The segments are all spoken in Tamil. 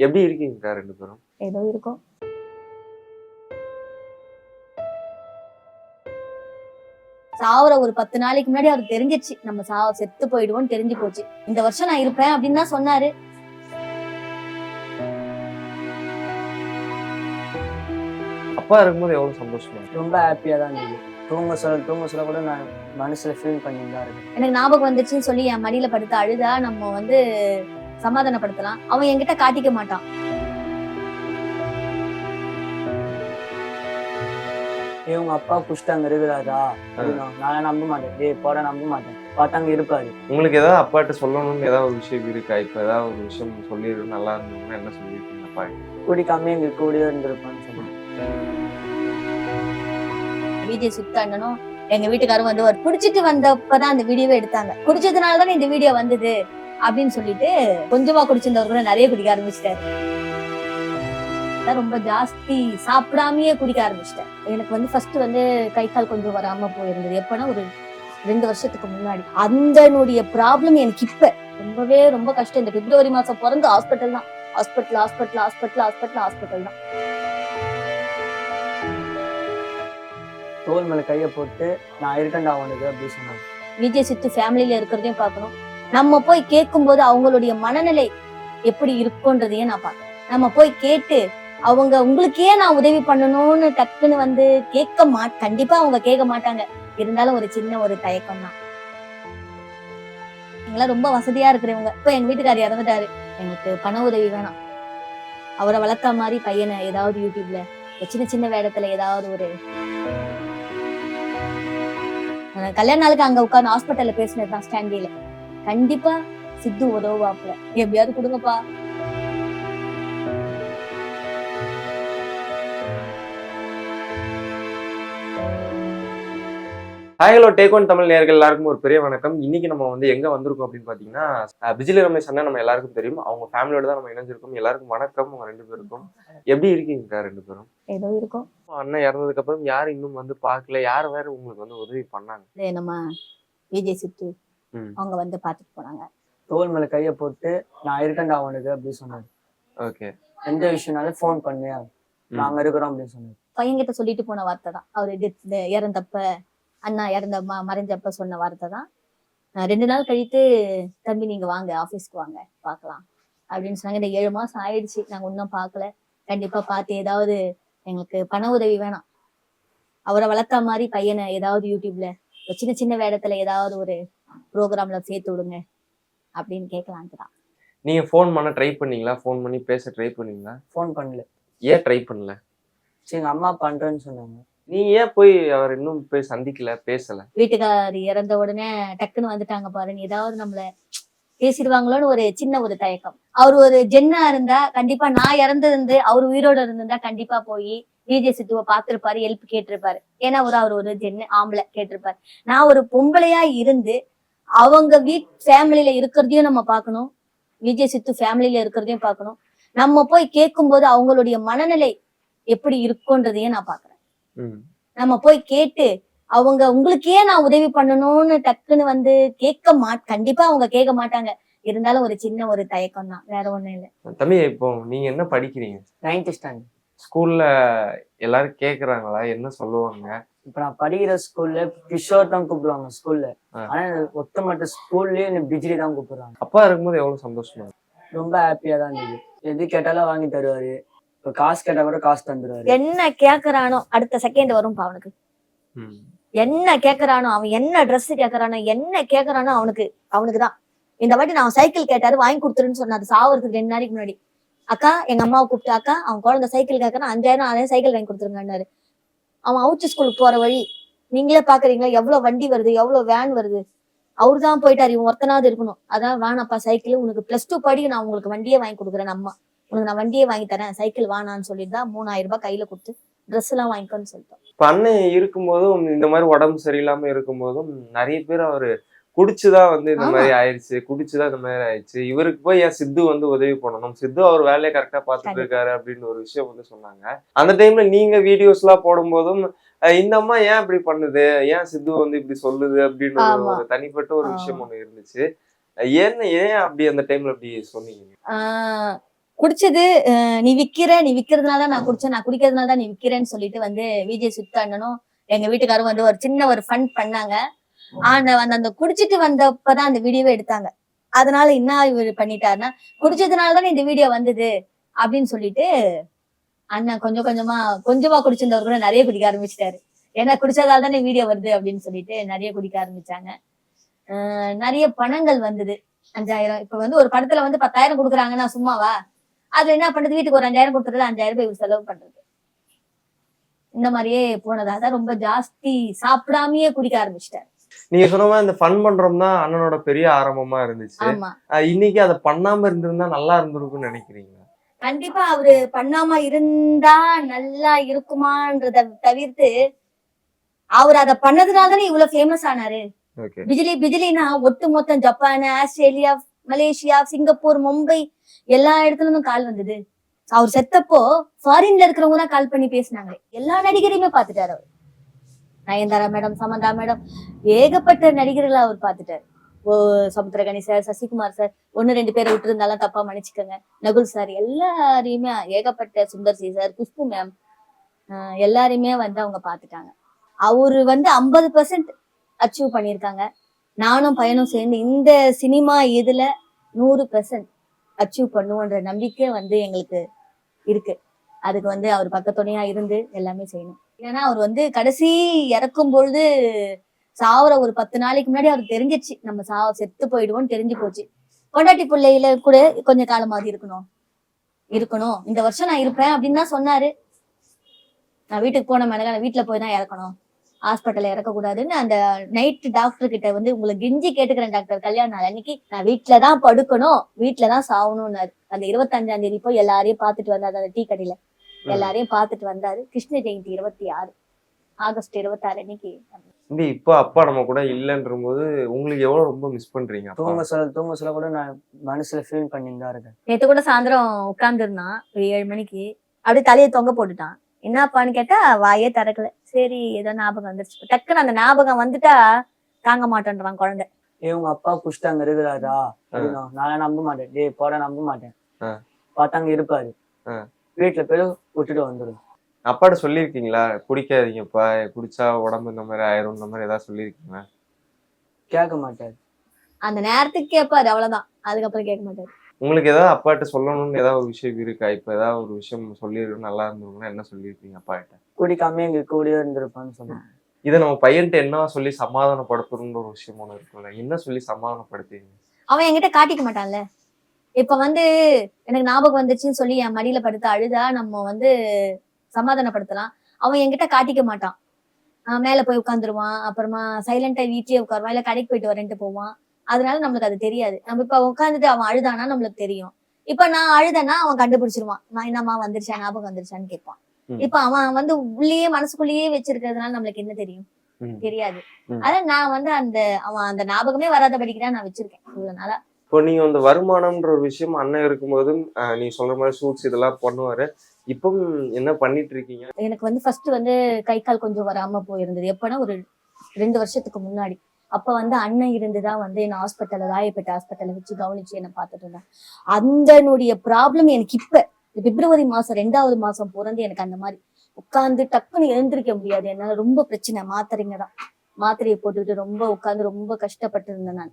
எப்படி இருக்கீங்கக்கா 2 பேரும்? ஏதோ இருக்கும். சாவுற ஒரு 10 நாளைக்கு முன்னாடி அவருக்கு தெரிஞ்சிருச்சு. நம்ம செத்து போயிடுவோம்னு தெரிஞ்சு போச்சு. இந்த வருஷம் நான் இருப்பேன் அப்படின்னு தான் சொன்னாரு. அப்பா இருக்கும்போது எவ்வளவு சந்தோஷமா இருக்கு? ரொம்ப ஹாப்பியா தான் இருந்தது. தூங்க சொல்ல கூட நான் மனசுல ஃபீல் பண்ணிட்டு தான் இருக்கேன். எனக்கு ஞாபகம் வந்துச்சுன்னு சொல்லி என் மடியில படுத்து அழுதா நம்ம சமாதானப்படுத்தலாம். அவன் என்கிட்ட காட்டிக்க மாட்டான். உங்க அப்பா புஷ்டு அங்க இருக்கிறாரா அப்படின்னா நான் நம்ப மாட்டேன். போட நம்ப மாட்டேன். பார்த்தா அங்க இருப்பாரு. உங்களுக்கு ஏதாவது அப்பாட்ட சொல்லணும்னு ஏதாவது ஒரு விஷயம் இருக்கா? இப்ப ஏதாவது ஒரு விஷயம் சொல்லிடு நல்லா இருந்ததுன்னா என்ன சொல்லிருக்கீங்க அப்பா? குடிக்காம எங்க கூடயே இருந்திருப்பான்னு சொன்னேன். விஜய் சித்து அண்ணனும் எங்க வீட்டுக்காரும் வந்து ஒரு குடிச்சிட்டு வந்தப்பதான் அந்த வீடியோவே எடுத்தாங்க. குடிச்சதுனாலதானே இந்த வீடியோ வந்தது அப்படின்னு சொல்லிட்டு கொஞ்சமா குடிச்சிருந்தவர் கூட நிறைய குடிக்க ஆரம்பிச்சிட்டாரு. ரொம்ப ஜாஸ்தி சாப்பிடாமயே குடிக்க ஆரம்பிச்சிட்டேன். எனக்கு ஃபர்ஸ்ட் கை கால் கொஞ்சம் வராம போயிருந்தது. எப்பன்னா ஒரு 2 வருஷத்துக்கு முன்னாடி. அந்தனுடைய ப்ராப்ளம் எனக்கு இப்ப ரொம்ப கஷ்டம். இந்த பிப்ரவரி மாசம் பிறந்து ஹாஸ்பிட்டல் தான். ஹாஸ்பிட்டல் தான். தோல் மேல கைய போட்டு நான் இருக்கண்டா அவனுக்கு அப்படி சொன்னாங்க. விஜய் சித்து ஃபேமிலியில இருக்கிறதையும் பார்க்கணும். நம்ம போய் கேட்கும் போது அவங்களுடைய மனநிலை எப்படி இருக்குன்றதையும் நான் பார்க்கணும். நம்ம போய் கேட்டு அவங்க உங்களுக்கே நான் உதவி பண்ணணும்னு டக்குன்னு கண்டிப்பா அவங்க கேட்க மாட்டாங்க. இருந்தாலும் ஒரு சின்ன ஒரு தயக்கம் தான். எங்களாம் ரொம்ப வசதியா இருக்கிறவங்க. இப்ப எங்க வீட்டுக்காரர் இறந்துட்டாரு. எங்களுக்கு பண உதவி வேணாம். அவரை வளர்த்த மாதிரி பையனை ஏதாவது யூடியூப்ல சின்ன வேடத்துல ஏதாவது ஒரு கல்யாண நாளுக்கு அங்க உட்கார்ந்து ஹாஸ்பிட்டல்ல பேசினதுதான் ஸ்டாண்டில. கண்டிப்பா சித்து உதவுவாப்ல. எப்படியாவது கொடுங்கப்பா. Hi hello take one Tamil நேயர்கள் எல்லாருக்கும் ஒரு பெரிய வணக்கம். இன்னைக்கு நம்ம எங்க வந்திருக்கோம் அப்படின்னு பாத்தீங்கன்னா, பிஜிலி ரமேஷ் அண்ணா நம்ம எல்லாருக்கும் தெரியும். அவங்க ஃபேமிலியோட தான் நம்ம இணைஞ்சிருக்கோம். எல்லாருக்கும் வணக்கம். உங்க 2 பேருக்கும் எப்படி இருக்கீங்கக்கா 2 பேரும்? ஏதோ இருக்கும். அண்ணன் இறந்ததுக்கு அப்புறம் யாரும் இன்னும் பார்க்கல. யார் வேற உங்களுக்கு உதவி பண்ணாங்க? நம்ம விஜய் சித்து அவங்க பாத்துட்டு போனாங்க. தோல் மேல கைய போட்டு நான் இருக்கண்டா அவனுக்கு அப்படி சொன்னாரு. ஓகே. எந்த விஷயம்னாலும் போன் பண்ணியா நாங்க இருக்கிறோம் அப்படின்னு சொன்னாரு. பையன்கிட்ட சொல்லிட்டு போன வார்த்தை தான். அவரு இறந்தப்ப அண்ணா மறைஞ்சப்ப சொன்ன வார்த்தை தான். 2 நாள் கழித்து தம்பி நீங்க வாங்க, ஆபீஸ்க்கு வாங்க பாக்கலாம் அப்படின்னு சொன்னாங்க. இந்த 7 மாசம் ஆயிடுச்சு. நாங்க இன்னும் பாக்கல. கண்டிப்பா பார்த்து ஏதாவது எங்களுக்கு பண உதவி வேணாம். அவரை வளர்த்த மாதிரி பையனை ஏதாவது யூடியூப்ல சின்ன வேடத்துல ஏதாவது ஒரு ப்ரோக்ராம்ல சேர்த்து விடுங்க அப்படின்னு கேட்கலான்ட்டு தான். நீங்க போன் பண்ண ட்ரை பண்ணீங்களா? போன் பண்ணி பேச ட்ரை பண்ணீங்களா? போன் பண்ணல. ஏன் ட்ரை பண்ணல? எங்க அம்மா பண்றேன்னு சொன்னாங்க. நீங்க ஏன் போய் அவர் இன்னும் போய் சந்திக்கல, பேசல? வீட்டுக்காரி இறந்த உடனே டக்குன்னு வந்துட்டாங்க பாருங்க. ஏதாவது நம்மள பேசிடுவாங்களோன்னு ஒரு சின்ன ஒரு தயக்கம். அவர் ஒரு ஜென்னா இருந்தா கண்டிப்பா நான் இறந்திருந்து அவர் உயிரோட இருந்திருந்தா கண்டிப்பா போய் விஜய் சித்துவை பார்த்திருப்பாரு, ஹெல்ப் கேட்டிருப்பாரு. ஏன்னா அவர் ஒரு ஜென்னு ஆம்பளை கேட்டிருப்பாரு. நான் ஒரு பொம்பளையா இருந்து அவங்க ஃபேமிலியில இருக்கிறதையும் நம்ம பார்க்கணும். விஜய் சித்து ஃபேமிலியில இருக்கிறதையும் பார்க்கணும். நம்ம போய் கேட்கும் போது அவங்களுடைய மனநிலை எப்படி இருக்குன்றதையும் நான் பாக்குறேன். நம்ம போய் கேட்டு அவங்க உங்களுக்கே நான் உதவி பண்ணணும்னு டக்குன்னு கண்டிப்பா அவங்க கேட்க மாட்டாங்க. இருந்தாலும் ஒரு சின்ன ஒரு தயக்கம் தான், வேற ஒண்ணும் இல்ல. தம்பி, இப்போ நீங்க என்ன படிக்கிறீங்க? 9th standard. ஸ்கூல்ல எல்லாரும் கேக்குறாங்களா? என்ன சொல்லுவாங்க? இப்ப நான் படிக்கிற ஸ்கூல்ல கிஷோர் தான் கூப்பிடுவாங்க ஸ்கூல்ல. ஆனா ஒத்தமட்ட ஸ்கூல்லயே பிஜிலி தான் கூப்பிடுறாங்க. அப்பா இருக்கும்போது எவ்வளவு சந்தோஷமா? ரொம்ப ஹாப்பியா தான் இருந்தது. எது கேட்டாலும் வாங்கி தருவாரு. இப்ப காசு கேட்டா கூட காசு தந்துருவாரு. என்ன கேக்குறானோ அடுத்த செகண்ட் வரும் அவனுக்கு. என்ன கேக்குறானோ, அவன் என்ன ட்ரெஸ் கேக்குறானோ, என்ன கேக்குறானோ அவனுக்குதான். இந்த வாட்டி நான் சைக்கிள் கேட்டாரு, வாங்கி கொடுத்துருன்னு சொன்னாரு. சாவறதுக்கு 2 நாளைக்கு முன்னாடி அக்கா எங்க அம்மாவை கூப்பிட்டு, அக்கா அவன் குழந்தை சைக்கிள் கேட்கறான், 5000 அதே சைக்கிள் வாங்கி கொடுத்துருங்கன்னாரு. அவன் அவுட் ஸ்கூலுக்கு போற வழி நீங்களே பாக்குறீங்களா? எவ்வளவு வண்டி வருது, எவ்வளவு வேன் வருது. அவரு தான் போயிட்டாரு. இவன் ஒருத்தனாவது இருக்கணும். அதான் வேணாப்பா சைக்கிள், உனக்கு +2 படி, நான் உங்களுக்கு வண்டியே வாங்கி கொடுக்குறேன். அம்மா உனக்கு நான் வண்டியே வாங்கி தரேன், சைக்கிள் வானான்னு சொல்லிட்டு தான் 3000 ரூபாய் கையில கொடுத்து ட்ரெஸ் எல்லாம் வாங்கிக்கோன்னு சொல்லிட்டோம். இப்ப அண்ணன் இருக்கும்போதும் இந்த மாதிரி உடம்பு சரியில்லாம இருக்கும்போதும் நிறைய பேர் அவரு குடிச்சுதான் இந்த மாதிரி ஆயிடுச்சு, குடிச்சுதான் இந்த மாதிரி ஆயிடுச்சு, இவருக்கு போய் ஏன் சித்து உதவி பண்ணணும், சித்து அவர் வேலையை கரெக்டா பாத்துட்டு இருக்காரு அப்படின்னு ஒரு விஷயம் சொன்னாங்க. அந்த டைம்ல நீங்க வீடியோஸ் எல்லாம் போடும் போதும் இந்த அம்மா ஏன் இப்படி பண்ணுது, ஏன் சித்து இப்படி சொல்லுது அப்படின்னு ஒரு தனிப்பட்ட ஒரு விஷயம் ஒண்ணு இருந்துச்சு. ஏன் அப்படி அந்த டைம்ல அப்படி சொன்னீங்க? குடிச்சது நீ விக்கிறதுனாலதான் நான் குடிச்சேன், நான் குடிக்கிறதுனால தான் நீ விக்கிறேன்னு சொல்லிட்டு வந்து விஜய் சுத்த அண்ணனும் எங்க வீட்டுக்காரும் வந்து ஒரு சின்ன ஒரு ஃபன் பண்ணாங்க. ஆனா அந்த குடிச்சிட்டு வந்தப்பதான் அந்த வீடியோவே எடுத்தாங்க. அதனால என்ன இவர் பண்ணிட்டாருன்னா, குடிச்சதுனாலதானே இந்த வீடியோ வந்தது அப்படின்னு சொல்லிட்டு அண்ணன் கொஞ்சமா குடிச்சிருந்தவர் கூட நிறைய குடிக்க ஆரம்பிச்சிட்டாரு. ஏன்னா குடிச்சதால தானே வீடியோ வருது அப்படின்னு சொல்லிட்டு நிறைய குடிக்க ஆரம்பிச்சாங்க. நிறைய பணங்கள் வந்தது. 5000 இப்ப வந்து ஒரு படத்துல வந்து 10,000 கொடுக்குறாங்கன்னா சும்மாவா? அதுல என்ன பண்றது, வீட்டுக்கு ஒரு 5000 கொடுத்துறது 5000 ரூபாய் செலவு பண்றது. இந்த மாதிரியே போனதாதான் ரொம்ப ஜாஸ்தி சாப்பிடாமயே குடிக்க ஆரம்பிச்சிட்டாரு. நீங்க சொன்ன மாதிரி இந்த ஃபன் பண்றோம் தான் அண்ணனோட பெரிய ஆரம்பமா இருந்துச்சு. ஆமா, இன்னைக்கு அதை பண்ணாம இருந்திருந்தா நல்லா இருந்திருக்கும்னு நினைக்கிறீங்களா? கண்டிப்பா அவரு பண்ணாம இருந்தா நல்லா இருக்குமான்றத தவிர்த்து அவர் அதை பண்ணதுனாலதானே இவ்வளவு ஃபேமஸ் ஆனாரு. ஓகே. பிஜிலினா ஒட்டு மொத்தம் Japan, Australia, Malaysia, Singapore, Mumbai எல்லா இடத்துல இருந்தும் கால் வந்தது. அவர் செத்தப்போ ஃபாரின்ல இருக்கிறவங்க தான் கால் பண்ணி பேசினாங்க. எல்லா நடிகரையுமே பாத்துட்டாரு அவர். நயன்தாரா மேடம், சமந்தா மேடம், ஏகப்பட்ட நடிகர்களை அவர் பாத்துட்டாரு. சமுத்திரகனி சார், சசிகுமார் சார், 1-2 பேரை விட்டு இருந்தாலும் தப்பா மன்னிச்சுக்கோங்க, நகுல் சார், எல்லாரையுமே ஏகப்பட்ட Sundar C sir, Khushbu ma'am, எல்லாரையுமே வந்து அவங்க பாத்துட்டாங்க. அவரு வந்து 50% அச்சீவ் பண்ணியிருக்காங்க. நானும் பையனும் சேர்ந்து இந்த சினிமா இதுல 100% அச்சீவ் பண்ணுவோன்ற நம்பிக்கை வந்து எங்களுக்கு இருக்கு. அதுக்கு வந்து அவர் பக்கத்துணையா இருந்து எல்லாமே செய்யணும். ஏன்னா அவர் வந்து கடைசி இறக்கும் பொழுது சாவர ஒரு 10 நாளைக்கு முன்னாடி அவருக்கு தெரிஞ்சிச்சு நம்ம செத்து போயிடுவோம்னு தெரிஞ்சு போச்சு. பொண்டாட்டி பிள்ளையில கூட கொஞ்ச காலமாவது இருக்கணும், இந்த வருஷம் நான் இருப்பேன் அப்படின்னு தான் சொன்னாரு. நான் வீட்டுக்கு போன மேல வீட்டுல போய் தான் இறக்கணும், ஹாஸ்பிட்டல்ல இறக்கக்கூடாதுன்னு அந்த நைட் டாக்டர் கிட்ட வந்து உங்களை கெஞ்சி கேட்டுக்கிறேன் டாக்டர், கல்யாண நாள் அன்னைக்கு நான் வீட்டுலதான் படுக்கணும், வீட்டுலதான் சாகணும்னாரு. அந்த 25ஆம் தேதி போய் எல்லாரையும் பாத்துட்டு வந்தாரு. அந்த டீ கடையில எல்லாரையும் பாத்துட்டு வந்தாரு. கிருஷ்ண ஜெயந்தி 26 ஆகஸ்ட் 26 அன்னைக்கு. இப்போ அப்பா நம்ம கூட இல்லைன்ற போது உங்களுக்கு எவ்வளவு ரொம்ப மிஸ் பண்றீங்க? தூங்க சொல்ல கூட நான் மனசுல ஃபீல் பண்ணிட்டு தான் இருக்கேன். நேத்து கூட சாயந்தரம் உட்கார்ந்துருந்தான் ஒரு 7 மணிக்கு, அப்படியே தலையை தொங்க போட்டுட்டான். என்னப்பான்னு கேட்டா வாயே திறக்கல. சரி ஏதோ ஞாபகம் வந்துருச்சு. டக்குன்னு அந்த ஞாபகம் வந்துட்டா தாங்க மாட்டேன்றான் குழந்தை. உங்க அப்பா புஷ்டாங்க இருக்கிறாரா அப்படின்னா நான் நம்ப மாட்டேன். போட நம்ப மாட்டேன். பார்த்தாங்க இருப்பாரு. வீட்டுல போய் விட்டுட்டு வந்துடும். அப்பாட்ட சொல்லியிருக்கீங்களா குடிக்காதீங்கப்பா, குடிச்சா உடம்பு இந்த மாதிரி ஆயிரும், இந்த மாதிரி ஏதாவது சொல்லியிருக்கீங்களா? கேட்க மாட்டாரு. அந்த நேரத்துக்கு கேட்பாரு, அவ்வளவுதான். அதுக்கப்புறம் கேட்க மாட்டாரு. உங்களுக்கு ஏதாவது அப்பாட்ட சொல்லணும்னு ஏதாவது ஒரு விஷயம் இருக்கா? இப்ப ஏதாவது ஒரு விஷயம் சொல்லிருக்கணும் நல்லா இருந்திருக்கும்னா என்ன சொல்லியிருக்கீங்க அப்பா கிட்ட? குடிக்காம எங்க கூடயே இருந்திருப்பான்னு சொன்னேன். இதை நம்ம பையன்ட்ட என்ன சொல்லி சமாதானப்படுத்தணும்னு ஒரு விஷயம் ஒண்ணு இருக்குல்ல, என்ன சொல்லி சமாதானப்படுத்தீங்க? அவன் என்கிட்ட காட்டிக்க மாட்டான்ல. இப்ப வந்து எனக்கு ஞாபகம் வந்துச்சுன்னு சொல்லி என் மடியில படுத்து அழுதா நம்ம வந்து சமாதானப்படுத்தலாம். அவன் என்கிட்ட காட்டிக்க மாட்டான். மேல போய் உட்காந்துருவான். அப்புறமா சைலண்டா வீட்லயே உட்காருவான், இல்ல கடைக்கு போயிட்டு வரேன்ட்டு போவான். அதனால நம்மளுக்கு அது தெரியாது. நம்ம இப்ப உட்காந்துட்டு அவன் அழுதானா நம்மளுக்கு தெரியும். இப்ப நான் அழுதனா அவன் கண்டுபிடிச்சிருவான். நான் என்னம்மா வந்துருச்சா, ஞாபகம் வந்துருச்சான்னு கேட்பான். இப்ப அவன் வந்து உள்ளேயே மனசுக்குள்ளேயே வச்சிருக்கிறதுனால நம்மளுக்கு என்ன தெரியும்? தெரியாது. ஆனா நான் வந்து அவன் அந்த ஞாபகமே வராதபடிக்கு தான் நான் வச்சிருக்கேன் இவ்வளவு நாளா. இப்போ நீங்க அந்த வருமானம்ன்ற ஒரு விஷயம் அண்ணன் இருக்கும்போதும் நீ சொல்ற மாதிரி ஷூட்ஸ் இதெல்லாம் பண்ணுவாரு. இப்போ என்ன பண்ணிட்டு இருக்கீங்க? எனக்கு வந்து ஃபர்ஸ்ட் வந்து கை கால் கொஞ்சம் வராம போயிருந்தது. எப்பன்னா ஒரு 2 வருஷத்துக்கு முன்னாடி. அப்ப வந்து அண்ணன் இருந்துதான் வந்து என்ன ஹாஸ்பிட்டல்ல, ராயப்பேட்டை ஹாஸ்பிட்டல்ல வச்சு கவனிச்சு என்ன பார்த்துட்டு இருந்தான். அந்தனுடைய ப்ராப்ளம் எனக்கு இப்ப பிப்ரவரி மாசம் 2வது மாசம் பிறந்து எனக்கு அந்த மாதிரி உட்கார்ந்து டக்குன்னு எழுந்திருக்க முடியாது. என்னால ரொம்ப பிரச்சனை, மாத்திரைங்க தான். மாத்திரையை போட்டுக்கிட்டு ரொம்ப உட்கார்ந்து ரொம்ப கஷ்டப்பட்டு இருந்தேன் நான்.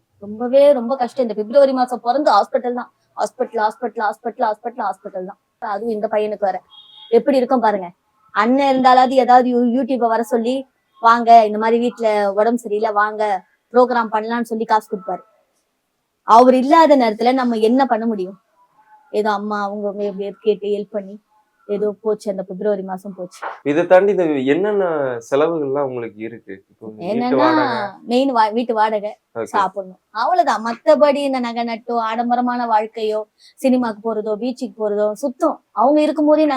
ரொம்ப கஷ்டம். இந்த பிப்ரவரி மாசம் பிறந்து ஹாஸ்பிட்டல் தான். ஹாஸ்பிட்டல் தான். அதுவும் இந்த பையனுக்கு வர எப்படி இருக்கும் பாருங்க. அண்ணன் இருந்தாலாவது ஏதாவது யூடியூப வர சொல்லி வாங்க, இந்த மாதிரி வீட்டுல உடம்பு சரியில்லை வாங்க ப்ரோக்ராம் பண்ணலாம்னு சொல்லி காசு கொடுப்பாரு. அவர் இல்லாத நேரத்துல நம்ம என்ன பண்ண முடியும்? ஏதோ அம்மா அவங்க கேட்டு ஹெல்ப் பண்ணி ஏதோ போச்சு. அந்த பிப்ரவரி மாசம் போச்சு. இதை தாண்டி இந்த என்னென்ன செலவுகள்லாம் உங்களுக்கு இருக்கு? என்னன்னா மெயின் வீட்டு வாடகை, சாப்பிடணும், அவ்வளவுதான். மத்தபடி இந்த நகை நட்டோ ஆடம்பரமான வாழ்க்கையோ சினிமாக்கு போறதோ பீச்சுக்கு போறதோ சுத்தம் அவங்க இருக்கும் போதே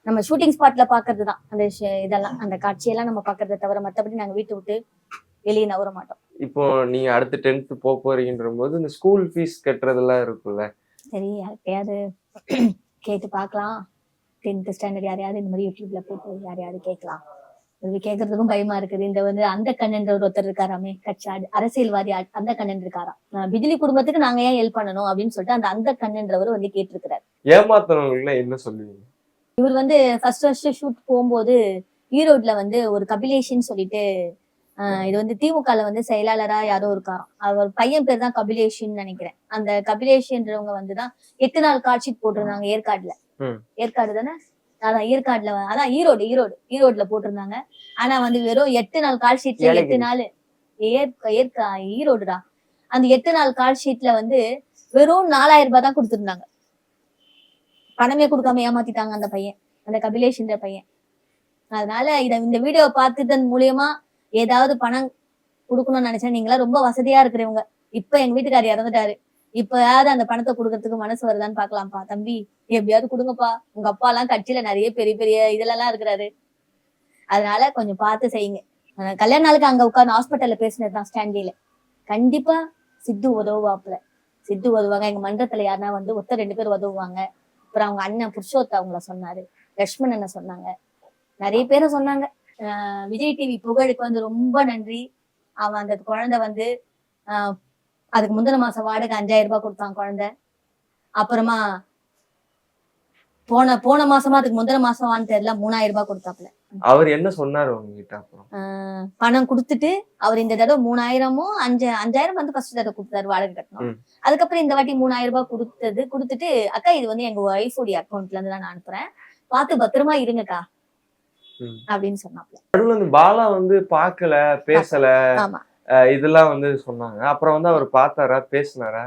நம்ம ஷூட்டிங் ஸ்பாட்ல பாக்குறதுதான். அந்த இதெல்லாம் அந்த காட்சியெல்லாம் நம்ம பாக்குறத தவிர மத்தபடி நாங்க வீட்டை விட்டு வெளியே நவர மாட்டோம். இப்போ நீங்க அடுத்து 10th போறீங்கன்ற போது இந்த ஸ்கூல் ஃபீஸ் கட்டுறதெல்லாம் இருக்குல்ல, சரி யார்கிட்டயாவது கேட்டு பாக்கலாம். 10th ஸ்டாண்டர்ட் யாரையாவது இந்த மாதிரி யூடியூப்ல போட்டு யாரையாவது கேட்கலாம். கேட்கறதுக்கும் பயமா இருக்குது. இந்த வந்து அந்த கண்ணன் ஒருத்தர் இருக்காராமே, கட்சி அரசியல்வாதி அந்த கண்ணன் இருக்காராம். பிஜிலி குடும்பத்துக்கு நாங்க ஏன் ஹெல்ப் பண்ணணும் அப்படின்னு சொல்லிட்டு அந்த கண்ணன்றவர் வந்து கேட்டிருக்கிறாரு. ஏமாத்துறவங்களுக்கு என்ன சொல்லுவீங்க? இவர் வந்து ஃபர்ஸ்ட் ஷூட் போகும்போது ஈரோட்ல வந்து ஒரு கபிலேஷன் சொல்லிட்டு இது வந்து திமுகல வந்து செயலாளரா யாரோ இருக்காராம். அவர் பையன் பேர் தான் கபிலேஷன் நினைக்கிறேன். அந்த கபிலேஷன்றவங்க வந்துதான் 8 நாள் காட்சி போட்டிருந்தாங்க ஏற்காடுல. ஏற்காடு தானே? அதான் ஏற்காடுல அதான் ஈரோடுல போட்டிருந்தாங்க. ஆனா வந்து வெறும் 8 நாள் கால் ஷீட்ல 8 நாள் ஈரோடுடா. அந்த 8 நாள் கால் ஷீட்ல வந்து வெறும் 4000 ரூபாய் தான் கொடுத்திருந்தாங்க. பணமே கொடுக்காம ஏமாத்திட்டாங்க அந்த பையன், அந்த கபிலேஷ்ன்ற பையன். அதனால இந்த வீடியோ பார்த்துட்டது மூலியமா ஏதாவது பணம் கொடுக்கணும்னு நினைச்சா, நீங்களா ரொம்ப வசதியா இருக்கிறவங்க, இப்ப எங்க வீட்டுக்காரர் இறந்துட்டாரு, இப்பயாவது அந்த பணத்தை கொடுக்கறதுக்கு மனசு வருதான்னு பாக்கலாம்ப்பா. தம்பி எப்படியாவது கொடுங்கப்பா, உங்க அப்பா எல்லாம் கட்சியில நிறைய பெரிய பெரிய இதுல இருக்கிறாரு. அதனால கொஞ்சம் பார்த்து செய்யுங்க. கல்யாண நாளுக்கு அங்க உட்கார்ந்து ஹாஸ்பிட்டல்ல பேசினதுதான் ஸ்டாண்டில. கண்டிப்பா சித்து உதவுவாப்புல. சித்து உதவுவாங்க. எங்க மன்றத்துல யாருன்னா வந்து 2 பேர் உதவுவாங்க. அப்புறம் அவங்க அண்ணன் புருஷோத்த அவங்கள சொன்னாரு, லட்சுமண் அண்ணன் சொன்னாங்க, நிறைய பேரை சொன்னாங்க. விஜய் டிவி புகழுக்கு வந்து ரொம்ப நன்றி. அவன் அந்த குழந்தை வந்து அதுக்கு முந்தின மாசம் வாடகை 5000 ரூபாய் கொடுத்தான் குழந்தை. அப்புறமா போன மாசமா அதுக்கு முந்தின மாசமான்னு தெரியல 3000 ரூபாய் கொடுத்தாப்புல. அவர் என்ன சொன்னாரு உங்ககிட்ட? அப்புறம் பணம் கொடுத்துட்டு அவர் இந்த தடவை 3000மோ 5000 வந்து ஃபர்ஸ்ட் தடவை கொடுத்தாரு வாடகை கட்டணும். அதுக்கப்புறம் இந்த வாட்டி 3000 ரூபாய் கொடுத்துட்டு, அக்கா இது வந்து எங்க ஒய்ஃபோடைய அக்கௌண்ட்ல இருந்து தான் நான் அனுப்புறேன், பார்த்து பத்திரமா இருங்கக்கா அப்படின்னு சொன்னாப்ல. நடுவுல வந்து பாலா வந்து பாக்கல, பேசல, இதெல்லாம் வந்து சொன்னாங்க. அப்புறம் வந்து அவர் பார்த்தாரா, பேசினாரா?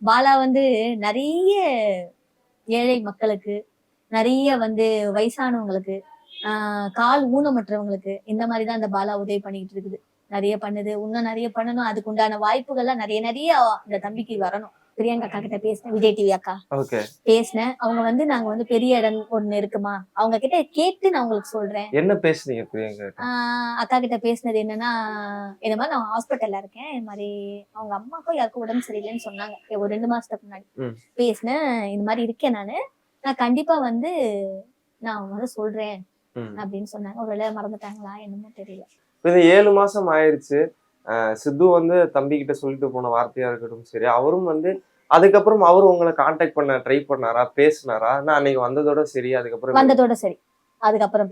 பாலா வந்து நிறைய ஏழை மக்களுக்கு, நிறைய வந்து வயசானவங்களுக்கு, கால் ஊனமற்றவங்களுக்கு இந்த மாதிரிதான் அந்த பாலா உதவி பண்ணிட்டு இருக்குது. நிறைய பண்ணுது, இன்னும் நிறைய பண்ணணும். அதுக்கு உண்டான வாய்ப்புகள்லாம் நிறைய அந்த தம்பிக்கு வரணும். பிரியங்கா அக்கா கிட்ட பேசினேன், விஜய் டிவி அக்கா பேசினேன். அவங்க வந்து நாங்க வந்து பெரிய இடம் ஒண்ணு இருக்குமா, அவங்க கிட்ட கேட்டு நான் உங்களுக்கு சொல்றேன். என்ன பேசுனீங்க பிரியங்கா? அக்கா கிட்ட பேசினது என்னன்னா, இந்த மாதிரி நான் ஹாஸ்பிட்டல்ல இருக்கேன், இந்த மாதிரி அவங்க அம்மாக்கும் யாருக்கும் உடம்பு சரியில்லைன்னு சொன்னாங்க ஒரு 2 மாசத்துக்கு முன்னாடி. பேசினேன், இந்த மாதிரி இருக்கேன் நான் கண்டிப்பா வந்து நான் வந்து சொல்றேன் அப்படின்னு சொன்னாங்க. ஒருவேளை மறந்துட்டாங்களா என்னமோ தெரியல. இது 7 மாசம் ஆயிருச்சு. சித்து வந்து தம்பி கிட்ட சொல்லிட்டு போன வார்த்தையா இருக்கட்டும் சரி, அவரும் வந்து அதுக்கப்புறம் அவரும் உங்களை கான்டாக்ட் பண்ண ட்ரை பண்ணாரா, பேசினாரா? நான் அன்னைக்கு வந்ததோட சரி, வந்ததோட சரி, அதுக்கப்புறம்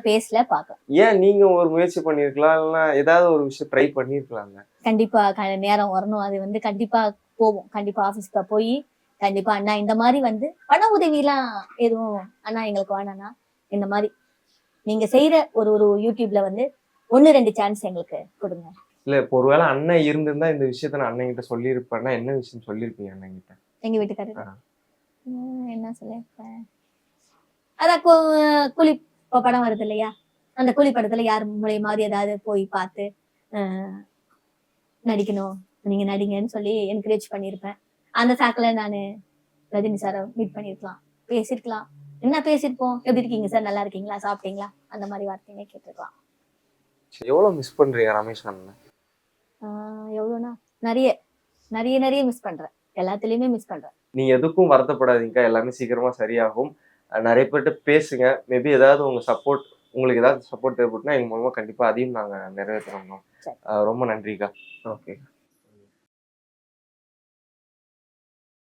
பேசல பாக்கலாம். ஏன் நீங்க ஒரு முயற்சி பண்ணிருக்கலாம், இல்லைன்னா ஏதாவது ஒரு விஷயம் ட்ரை பண்ணிருக்கலாங்க? கண்டிப்பா நேரம் வரணும். அது வந்து கண்டிப்பா போவோம். கண்டிப்பா ஆபீஸ்க்கு போய் கண்டிப்பா அண்ணா இந்த மாதிரி வந்து பண உதவி எல்லாம் எதுவும் அண்ணா எங்களுக்கு வேணாண்ணா, இந்த மாதிரி நீங்க செய்யற ஒரு யூடியூப்ல வந்து 1-2 சான்ஸ் எங்களுக்கு கொடுங்க. இல்ல இப்போ ஒருவேளை அண்ணன் இருந்திருந்தா இந்த விஷயத்த நான் அண்ணன் கிட்ட சொல்லியிருப்பேன்னா என்ன விஷயம் சொல்லியிருப்பீங்க அண்ணன் கிட்ட? எங்க வீட்டுக்காரர் என்ன சொல்லியிருப்பேன், அதான் கூலி படம் வருது இல்லையா, அந்த கூலி படத்துல யார் மூலியமாவது ஏதாவது போய் பார்த்து நடிக்கணும், நீங்க நடிங்கன்னு சொல்லி என்கரேஜ் பண்ணியிருப்பேன். அந்த சாக்குல நானு ரஜினி சாரை மீட் பண்ணிருக்கலாம், பேசிருக்கலாம். என்ன பேசிருப்போம், எப்படி இருக்கீங்க சார், நல்லா இருக்கீங்களா, சாப்பிட்டீங்களா, அந்த மாதிரி வார்த்தையே கேட்டிருக்கலாம். எவ்வளவு மிஸ் பண்றீங்க ரமேஷ் அண்ணன்? எவ்வளவுனா நிறைய மிஸ் பண்றேன். எல்லாத்துலயுமே மிஸ் பண்றேன். நீங்க எதுக்கும் வருத்தப்படாதீங்க, எல்லாமே சீக்கிரமா சரியாகும். நிறைய பேர்கிட்ட பேசுங்க. மேபி ஏதாவது உங்களுக்கு ஏதாவது சப்போர்ட் தேவைப்பட்டுனா எங்க மூலமா கண்டிப்பா அதையும் நாங்க நிறைவேற்றணும். ரொம்ப நன்றிக்கா. ஓகே.